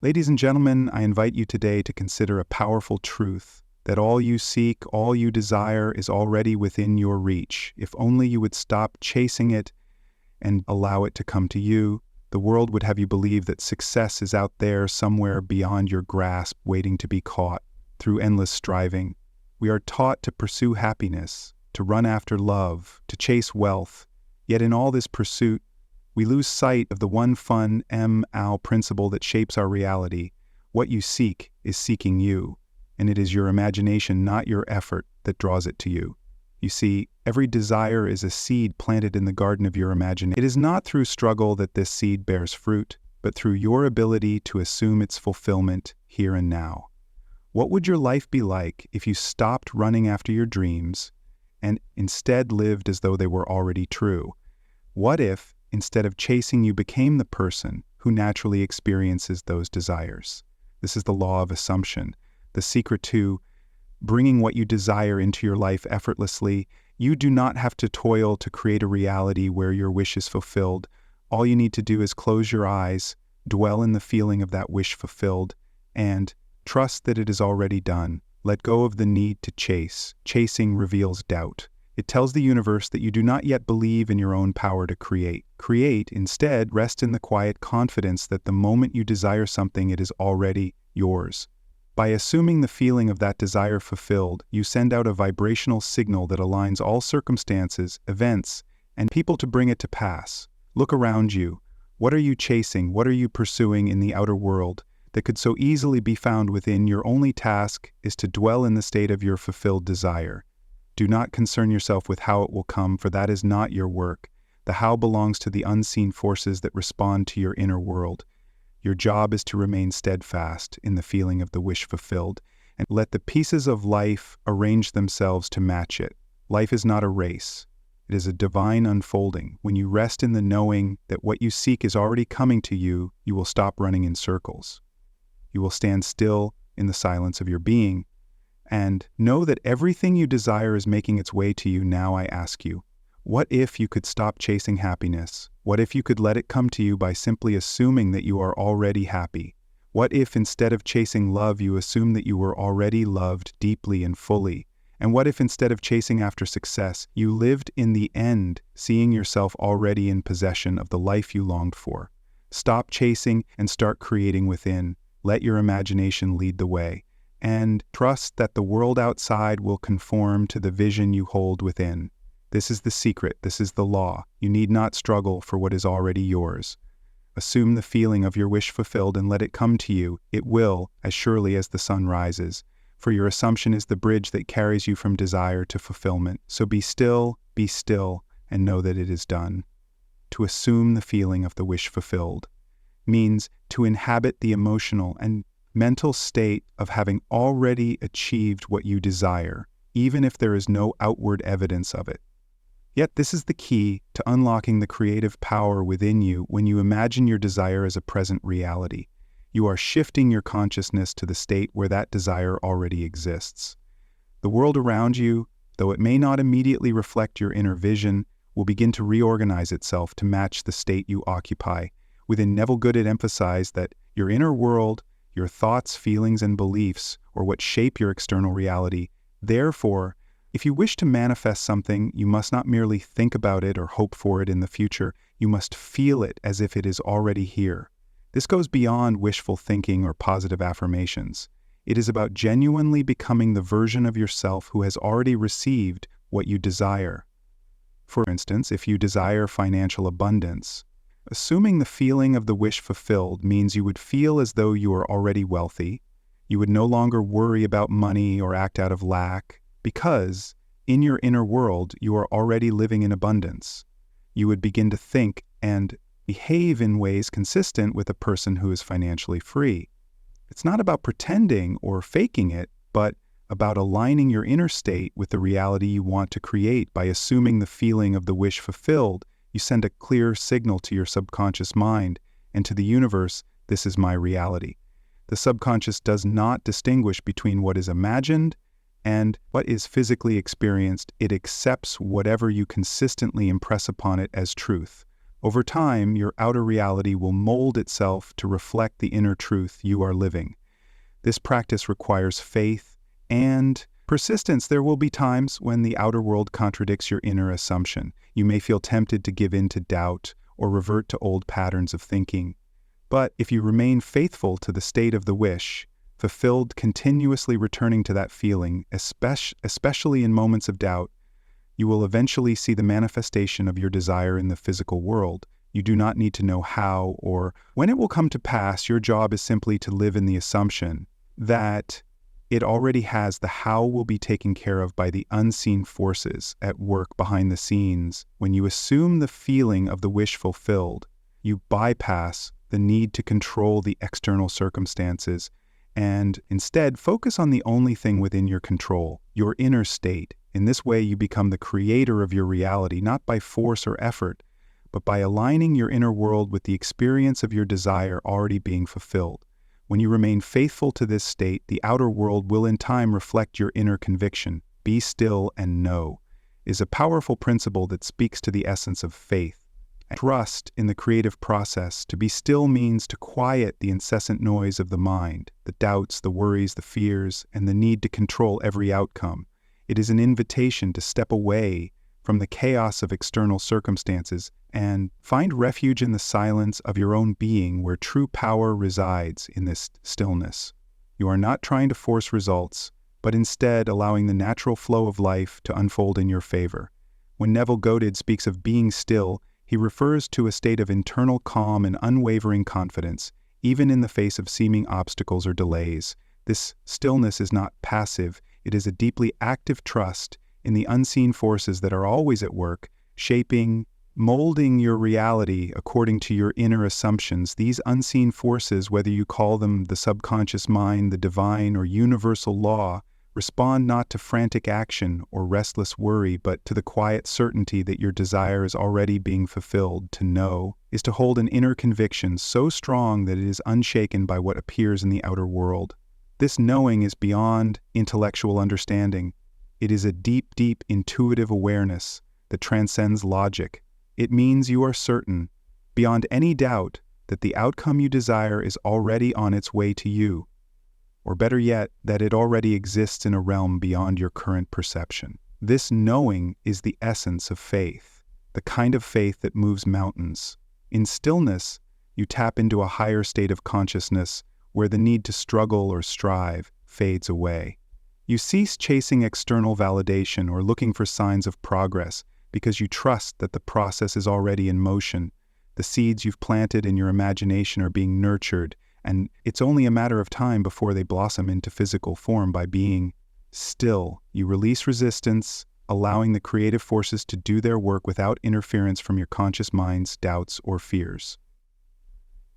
Ladies and gentlemen, I invite you today to consider a powerful truth that all you seek, all you desire is already within your reach. If only you would stop chasing it and allow it to come to you, the world would have you believe that success is out there somewhere beyond your grasp, waiting to be caught through endless striving. We are taught to pursue happiness, to run after love, to chase wealth. Yet in all this pursuit, we lose sight of the one fun M-Al principle that shapes our reality. What you seek is seeking you, and it is your imagination, not your effort, that draws it to you. You see, every desire is a seed planted in the garden of your imagination. It is not through struggle that this seed bears fruit, but through your ability to assume its fulfillment here and now. What would your life be like if you stopped running after your dreams and instead lived as though they were already true? What if, instead of chasing, you became the person who naturally experiences those desires? This is the law of assumption, the secret to bringing what you desire into your life effortlessly. You do not have to toil to create a reality where your wish is fulfilled. All you need to do is close your eyes, dwell in the feeling of that wish fulfilled, and trust that it is already done. Let go of the need to chase. Chasing reveals doubt. It tells the universe that you do not yet believe in your own power to create. Instead, rest in the quiet confidence that the moment you desire something, it is already yours. By assuming the feeling of that desire fulfilled, you send out a vibrational signal that aligns all circumstances, events, and people to bring it to pass. Look around you. What are you chasing? What are you pursuing in the outer world that could so easily be found within? Your only task is to dwell in the state of your fulfilled desire. Do not concern yourself with how it will come, for that is not your work. The how belongs to the unseen forces that respond to your inner world. Your job is to remain steadfast in the feeling of the wish fulfilled, and let the pieces of life arrange themselves to match it. Life is not a race. It is a divine unfolding. When you rest in the knowing that what you seek is already coming to you, you will stop running in circles. You will stand still in the silence of your being, and know that everything you desire is making its way to you. Now I ask you, what if you could stop chasing happiness? What if you could let it come to you by simply assuming that you are already happy? What if instead of chasing love, you assume that you were already loved deeply and fully? And what if instead of chasing after success, you lived in the end, seeing yourself already in possession of the life you longed for? Stop chasing and start creating within. Let your imagination lead the way, and trust that the world outside will conform to the vision you hold within. This is the secret. This is the law. You need not struggle for what is already yours. Assume the feeling of your wish fulfilled and let it come to you. It will, as surely as the sun rises. For your assumption is the bridge that carries you from desire to fulfillment. So be still, and know that it is done. To assume the feeling of the wish fulfilled means to inhabit the emotional and mental state of having already achieved what you desire, even if there is no outward evidence of it. Yet this is the key to unlocking the creative power within you. When you imagine your desire as a present reality, you are shifting your consciousness to the state where that desire already exists. The world around you, though it may not immediately reflect your inner vision, will begin to reorganize itself to match the state you occupy. Within Neville Goddard emphasized that your inner world, your thoughts, feelings, and beliefs, are what shape your external reality. Therefore, if you wish to manifest something, you must not merely think about it or hope for it in the future. You must feel it as if it is already here. This goes beyond wishful thinking or positive affirmations. It is about genuinely becoming the version of yourself who has already received what you desire. For instance, if you desire financial abundance, assuming the feeling of the wish fulfilled means you would feel as though you are already wealthy. You would no longer worry about money or act out of lack, because in your inner world you are already living in abundance. You would begin to think and behave in ways consistent with a person who is financially free. It's not about pretending or faking it, but about aligning your inner state with the reality you want to create. By assuming the feeling of the wish fulfilled, you send a clear signal to your subconscious mind and to the universe: this is my reality. The subconscious does not distinguish between what is imagined and what is physically experienced. It accepts whatever you consistently impress upon it as truth. Over time, your outer reality will mold itself to reflect the inner truth you are living. This practice requires faith and persistence. There will be times when the outer world contradicts your inner assumption. You may feel tempted to give in to doubt or revert to old patterns of thinking. But if you remain faithful to the state of the wish, fulfilled, continuously returning to that feeling, especially in moments of doubt, you will eventually see the manifestation of your desire in the physical world. You do not need to know how or when it will come to pass. Your job is simply to live in the assumption that it already has. The how will be taken care of by the unseen forces at work behind the scenes. When you assume the feeling of the wish fulfilled, you bypass the need to control the external circumstances and instead focus on the only thing within your control, your inner state. In this way, you become the creator of your reality, not by force or effort, but by aligning your inner world with the experience of your desire already being fulfilled. When you remain faithful to this state, the outer world will in time reflect your inner conviction. Be still and know is a powerful principle that speaks to the essence of faith. Trust in the creative process. To be still means to quiet the incessant noise of the mind, the doubts, the worries, the fears, and the need to control every outcome. It is an invitation to step away from the chaos of external circumstances and find refuge in the silence of your own being, where true power resides in this stillness. You are not trying to force results, but instead allowing the natural flow of life to unfold in your favor. When Neville Goddard speaks of being still, he refers to a state of internal calm and unwavering confidence, even in the face of seeming obstacles or delays. This stillness is not passive. It is a deeply active trust in the unseen forces that are always at work, shaping, molding your reality according to your inner assumptions. These unseen forces, whether you call them the subconscious mind, the divine, or universal law, respond not to frantic action or restless worry, but to the quiet certainty that your desire is already being fulfilled. To know is to hold an inner conviction so strong that it is unshaken by what appears in the outer world. This knowing is beyond intellectual understanding. It is a deep, deep intuitive awareness that transcends logic. It means you are certain, beyond any doubt, that the outcome you desire is already on its way to you. Or better yet, that it already exists in a realm beyond your current perception. This knowing is the essence of faith, the kind of faith that moves mountains. In stillness, you tap into a higher state of consciousness where the need to struggle or strive fades away. You cease chasing external validation or looking for signs of progress because you trust that the process is already in motion. The seeds you've planted in your imagination are being nurtured, and it's only a matter of time before they blossom into physical form. By being still, you release resistance, allowing the creative forces to do their work without interference from your conscious mind's doubts or fears.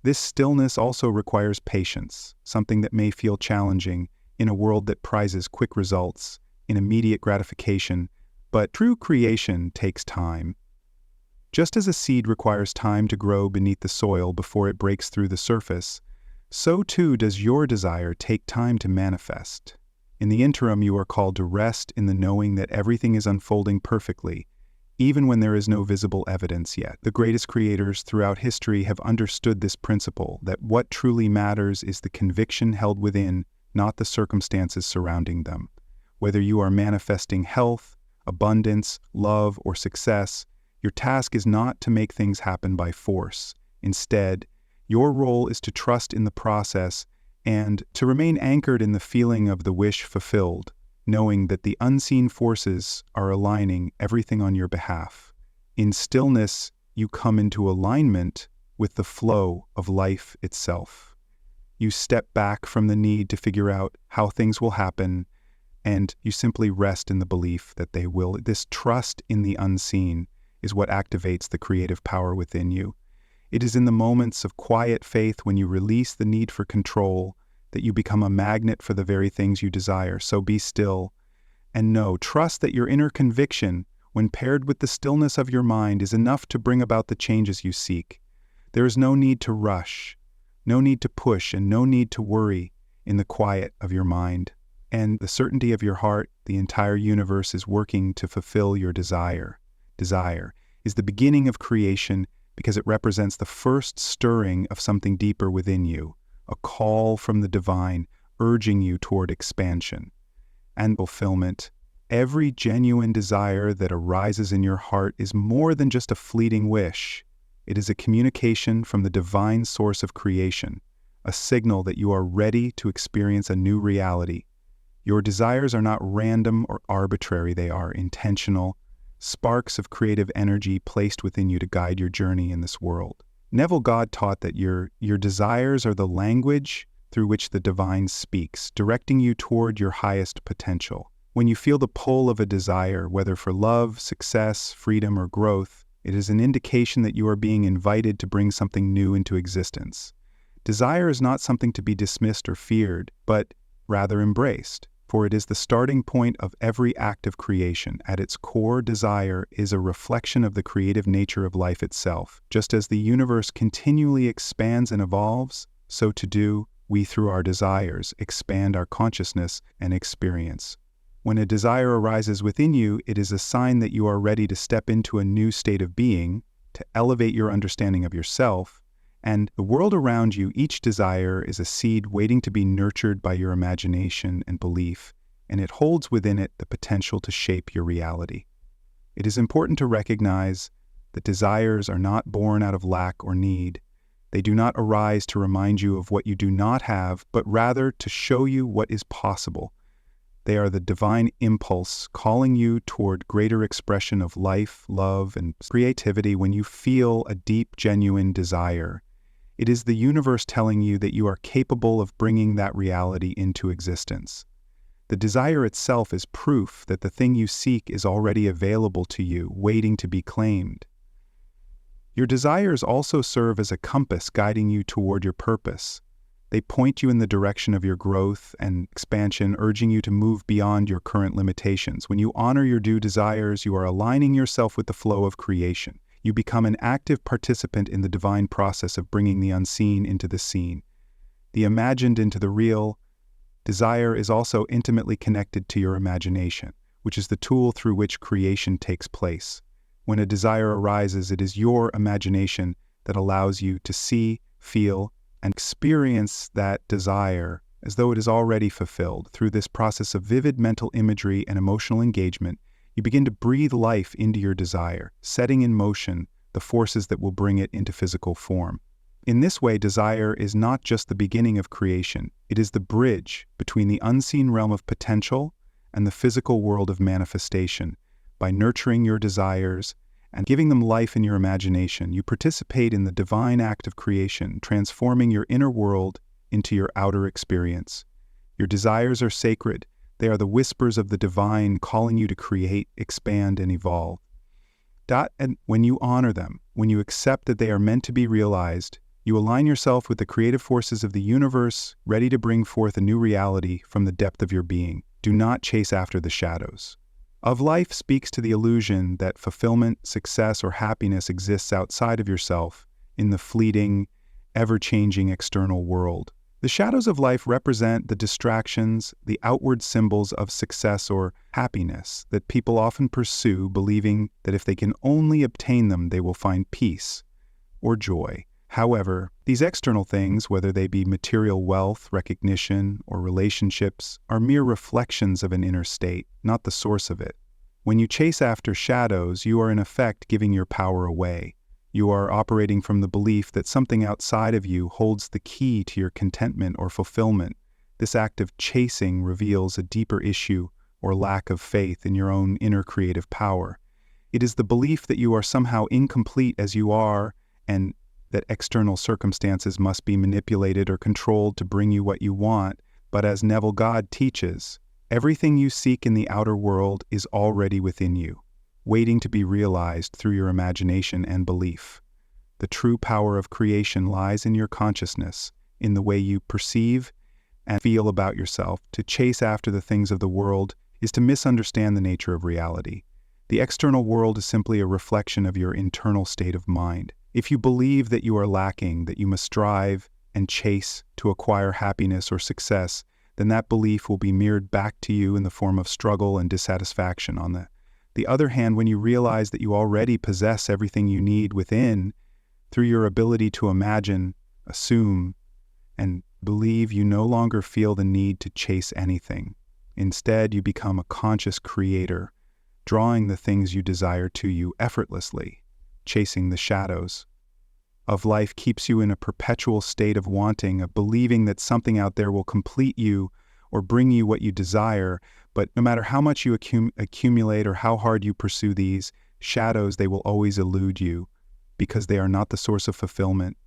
This stillness also requires patience, something that may feel challenging in a world that prizes quick results, in immediate gratification, but true creation takes time. Just as a seed requires time to grow beneath the soil before it breaks through the surface, so too does your desire take time to manifest. In the interim, you are called to rest in the knowing that everything is unfolding perfectly, even when there is no visible evidence yet. The greatest creators throughout history have understood this principle, that what truly matters is the conviction held within, not the circumstances surrounding them. Whether you are manifesting health, abundance, love, or success, your task is not to make things happen by force. Instead, your role is to trust in the process and to remain anchored in the feeling of the wish fulfilled, knowing that the unseen forces are aligning everything on your behalf. In stillness, you come into alignment with the flow of life itself. You step back from the need to figure out how things will happen, and you simply rest in the belief that they will. This trust in the unseen is what activates the creative power within you. It is in the moments of quiet faith, when you release the need for control, that you become a magnet for the very things you desire. So be still and know, trust that your inner conviction, when paired with the stillness of your mind, is enough to bring about the changes you seek. There is no need to rush, no need to push, and no need to worry. In the quiet of your mind and the certainty of your heart, the entire universe is working to fulfill your desire. Desire is the beginning of creation, because it represents the first stirring of something deeper within you, a call from the divine urging you toward expansion and fulfillment. Every genuine desire that arises in your heart is more than just a fleeting wish. It is a communication from the divine source of creation, a signal that you are ready to experience a new reality. Your desires are not random or arbitrary, they are intentional, sparks of creative energy placed within you to guide your journey in this world. Neville Goddard taught that your desires are the language through which the divine speaks, directing you toward your highest potential. When you feel the pull of a desire, whether for love, success, freedom, or growth, it is an indication that you are being invited to bring something new into existence. Desire is not something to be dismissed or feared, but rather embraced, for it is the starting point of every act of creation. At its core, desire is a reflection of the creative nature of life itself. Just as the universe continually expands and evolves, so to do, we through our desires expand our consciousness and experience. When a desire arises within you, it is a sign that you are ready to step into a new state of being, to elevate your understanding of yourself, and the world around you. Each desire is a seed waiting to be nurtured by your imagination and belief, and it holds within it the potential to shape your reality. It is important to recognize that desires are not born out of lack or need. They do not arise to remind you of what you do not have, but rather to show you what is possible. They are the divine impulse calling you toward greater expression of life, love, and creativity. When you feel a deep, genuine desire, it is the universe telling you that you are capable of bringing that reality into existence. The desire itself is proof that the thing you seek is already available to you, waiting to be claimed. Your desires also serve as a compass guiding you toward your purpose. They point you in the direction of your growth and expansion, urging you to move beyond your current limitations. When you honor your due desires, you are aligning yourself with the flow of creation. You become an active participant in the divine process of bringing the unseen into the seen, the imagined into the real. Desire is also intimately connected to your imagination, which is the tool through which creation takes place. When a desire arises, it is your imagination that allows you to see, feel, and experience that desire as though it is already fulfilled. Through this process of vivid mental imagery and emotional engagement, you begin to breathe life into your desire, setting in motion the forces that will bring it into physical form. In this way, desire is not just the beginning of creation, it is the bridge between the unseen realm of potential and the physical world of manifestation. By nurturing your desires and giving them life in your imagination, you participate in the divine act of creation, transforming your inner world into your outer experience. Your desires are sacred. They are the whispers of the divine calling you to create, expand, and evolve. And when you honor them, when you accept that they are meant to be realized, you align yourself with the creative forces of the universe, ready to bring forth a new reality from the depth of your being. Do not chase after the shadows of life. Speaks to the illusion that fulfillment, success, or happiness exists outside of yourself in the fleeting, ever-changing external world. The shadows of life represent the distractions, the outward symbols of success or happiness that people often pursue, believing that if they can only obtain them, they will find peace or joy. However, these external things, whether they be material wealth, recognition, or relationships, are mere reflections of an inner state, not the source of it. When you chase after shadows, you are in effect giving your power away. You are operating from the belief that something outside of you holds the key to your contentment or fulfillment. This act of chasing reveals a deeper issue or lack of faith in your own inner creative power. It is the belief that you are somehow incomplete as you are, and that external circumstances must be manipulated or controlled to bring you what you want. But as Neville Goddard teaches, everything you seek in the outer world is already within you, waiting to be realized through your imagination and belief. The true power of creation lies in your consciousness, in the way you perceive and feel about yourself. To chase after the things of the world is to misunderstand the nature of reality. The external world is simply a reflection of your internal state of mind. If you believe that you are lacking, that you must strive and chase to acquire happiness or success, then that belief will be mirrored back to you in the form of struggle and dissatisfaction. On the other hand, when you realize that you already possess everything you need within, Through your ability to imagine, assume, and believe, you no longer feel the need to chase anything. Instead, you become a conscious creator, drawing the things you desire to you effortlessly. Chasing the shadows of life keeps you in a perpetual state of wanting, of believing that something out there will complete you or bring you what you desire. But no matter how much you accumulate or how hard you pursue these shadows, they will always elude you because they are not the source of fulfillment.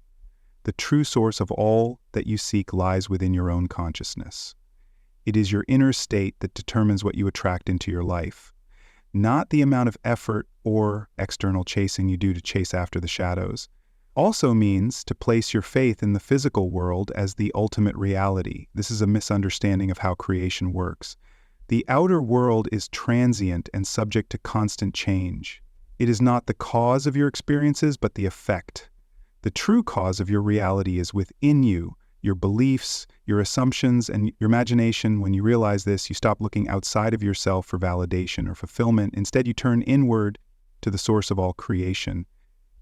The true source of all that you seek lies within your own consciousness. It is your inner state that determines what you attract into your life, not the amount of effort or external chasing you do to chase after the shadows. Also means to place your faith in the physical world as the ultimate reality. This is a misunderstanding of how creation works. The outer world is transient and subject to constant change. It is not the cause of your experiences, but the effect. The true cause of your reality is within you, your beliefs, your assumptions, and your imagination. When you realize this, you stop looking outside of yourself for validation or fulfillment. Instead, you turn inward to the source of all creation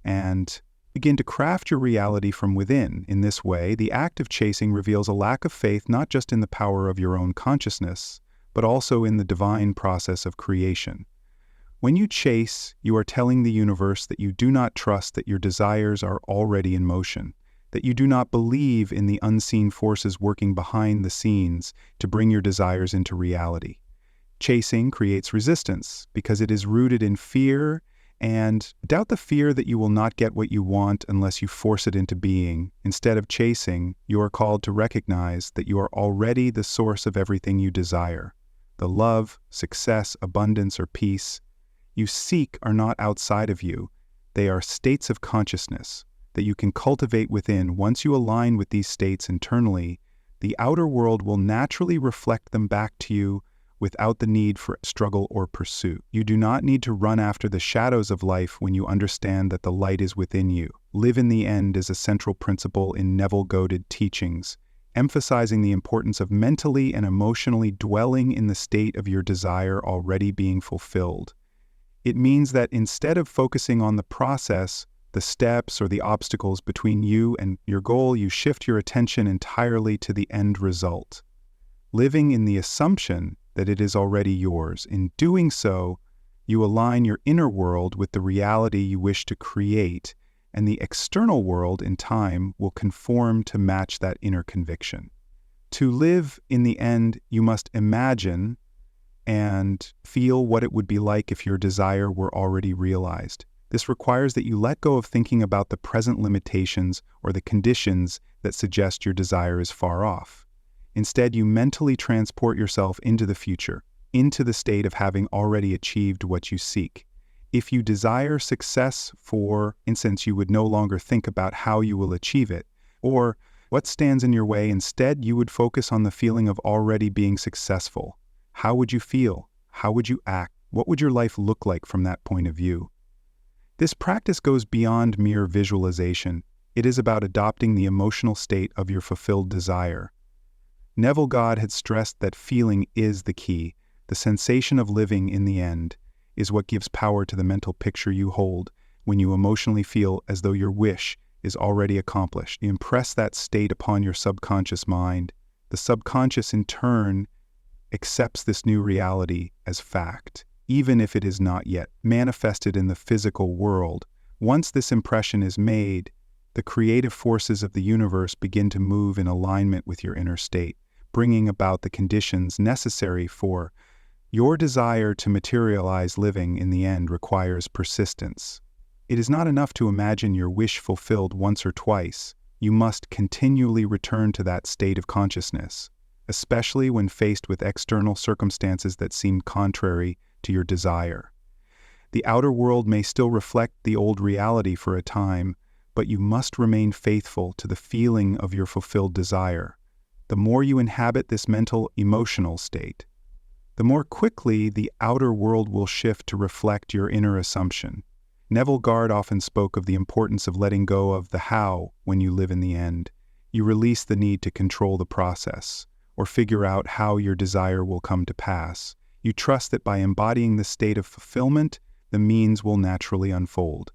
and begin to craft your reality from within. In this way, the act of chasing reveals a lack of faith not just in the power of your own consciousness, but also in the divine process of creation. When you chase, you are telling the universe that you do not trust that your desires are already in motion, that you do not believe in the unseen forces working behind the scenes to bring your desires into reality. Chasing creates resistance because it is rooted in fear, and doubt the fear that you will not get what you want unless you force it into being. Instead of chasing, you are called to recognize that you are already the source of everything you desire. The love, success, abundance, or peace you seek are not outside of you. They are states of consciousness that you can cultivate within. Once you align with these states internally, the outer world will naturally reflect them back to you without the need for struggle or pursuit. You do not need to run after the shadows of life when you understand that the light is within you. Live in the end is a central principle in Neville Goddard teachings, emphasizing the importance of mentally and emotionally dwelling in the state of your desire already being fulfilled. It means that instead of focusing on the process, the steps, or the obstacles between you and your goal, you shift your attention entirely to the end result, living in the assumption that it is already yours. In doing so, you align your inner world with the reality you wish to create, and the external world in time will conform to match that inner conviction. To live in the end, you must imagine and feel what it would be like if your desire were already realized. This requires that you let go of thinking about the present limitations or the conditions that suggest your desire is far off. Instead, you mentally transport yourself into the future, into the state of having already achieved what you seek. If you desire success, for instance, you would no longer think about how you will achieve it or what stands in your way. Instead, you would focus on the feeling of already being successful. How would you feel? How would you act? What would your life look like from that point of view? This practice goes beyond mere visualization. It is about adopting the emotional state of your fulfilled desire. Neville Goddard had stressed that feeling is the key. The sensation of living in the end is what gives power to the mental picture you hold when you emotionally feel as though your wish is already accomplished. You impress that state upon your subconscious mind. The subconscious, in turn, accepts this new reality as fact, even if it is not yet manifested in the physical world. Once this impression is made, the creative forces of the universe begin to move in alignment with your inner state, bringing about the conditions necessary for your desire to materialize. Living in the end requires persistence. It is not enough to imagine your wish fulfilled once or twice. You must continually return to that state of consciousness, especially when faced with external circumstances that seem contrary to your desire. The outer world may still reflect the old reality for a time, but you must remain faithful to the feeling of your fulfilled desire. The more you inhabit this mental, emotional state, the more quickly the outer world will shift to reflect your inner assumption. Neville Goddard often spoke of the importance of letting go of the how when you live in the end. You release the need to control the process or figure out how your desire will come to pass. You trust that by embodying the state of fulfillment, the means will naturally unfold.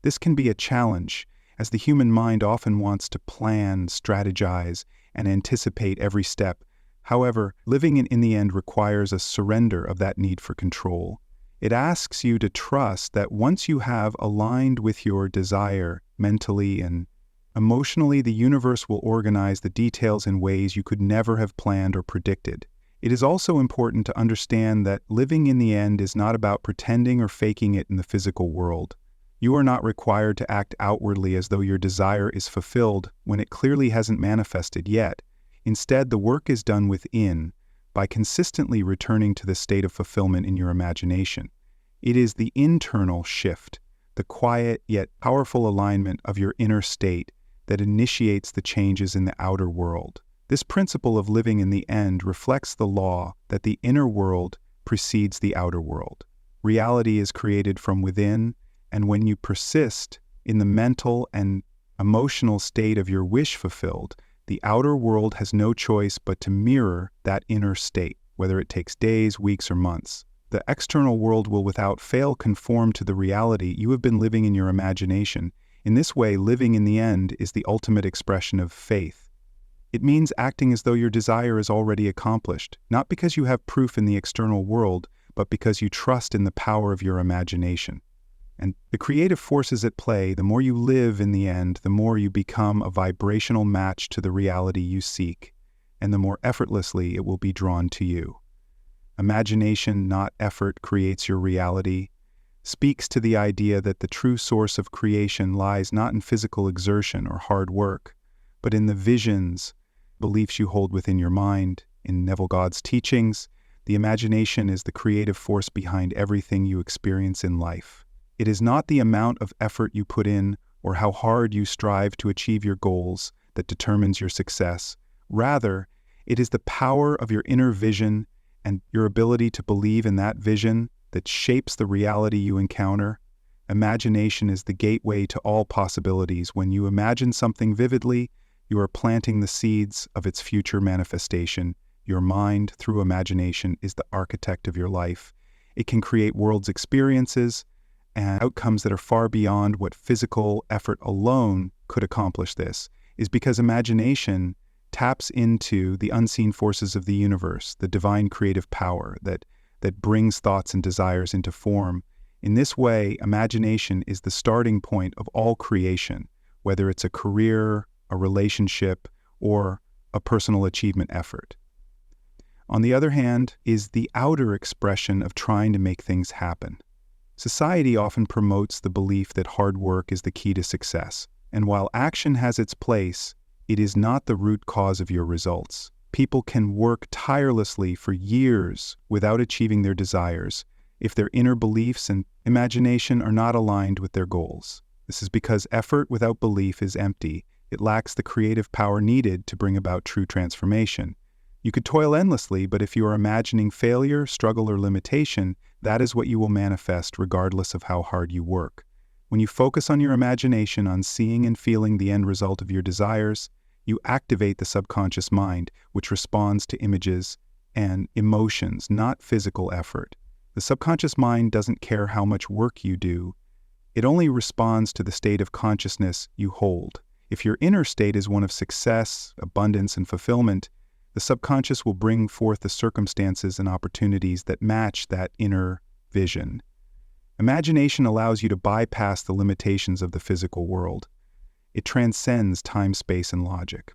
This can be a challenge, as the human mind often wants to plan, strategize, and anticipate every step. However, living in the end requires a surrender of that need for control. It asks you to trust that once you have aligned with your desire mentally and emotionally, the universe will organize the details in ways you could never have planned or predicted. It is also important to understand that living in the end is not about pretending or faking it in the physical world. You are not required to act outwardly as though your desire is fulfilled when it clearly hasn't manifested yet. Instead, the work is done within, by consistently returning to the state of fulfillment in your imagination. It is the internal shift, the quiet yet powerful alignment of your inner state that initiates the changes in the outer world. This principle of living in the end reflects the law that the inner world precedes the outer world. Reality is created from within, and when you persist in the mental and emotional state of your wish fulfilled, the outer world has no choice but to mirror that inner state, whether it takes days, weeks, or months. The external world will without fail conform to the reality you have been living in your imagination. In this way, living in the end is the ultimate expression of faith. It means acting as though your desire is already accomplished, not because you have proof in the external world, but because you trust in the power of your imagination. And the creative forces at play, the more you live in the end, the more you become a vibrational match to the reality you seek, and the more effortlessly it will be drawn to you. Imagination, not effort, creates your reality, speaks to the idea that the true source of creation lies not in physical exertion or hard work, but in the visions, beliefs you hold within your mind. In Neville Goddard's teachings, the imagination is the creative force behind everything you experience in life. It is not the amount of effort you put in or how hard you strive to achieve your goals that determines your success. Rather, it is the power of your inner vision and your ability to believe in that vision that shapes the reality you encounter. Imagination is the gateway to all possibilities. When you imagine something vividly, you are planting the seeds of its future manifestation. Your mind, through imagination, is the architect of your life. It can create world's experiences and outcomes that are far beyond what physical effort alone could accomplish. This is because imagination taps into the unseen forces of the universe, the divine creative power that brings thoughts and desires into form. In this way, imagination is the starting point of all creation, whether it's a career, a relationship, or a personal achievement effort. On the other hand, is the outer expression of trying to make things happen. Society often promotes the belief that hard work is the key to success, and while action has its place, it is not the root cause of your results. People can work tirelessly for years without achieving their desires if their inner beliefs and imagination are not aligned with their goals. This is because effort without belief is empty. It lacks the creative power needed to bring about true transformation. You could toil endlessly, but if you are imagining failure, struggle, or limitation, that is what you will manifest regardless of how hard you work. When you focus on your imagination, on seeing and feeling the end result of your desires, you activate the subconscious mind, which responds to images and emotions, not physical effort. The subconscious mind doesn't care how much work you do. It only responds to the state of consciousness you hold. If your inner state is one of success, abundance, and fulfillment, the subconscious will bring forth the circumstances and opportunities that match that inner vision. Imagination allows you to bypass the limitations of the physical world. It transcends time, space, and logic.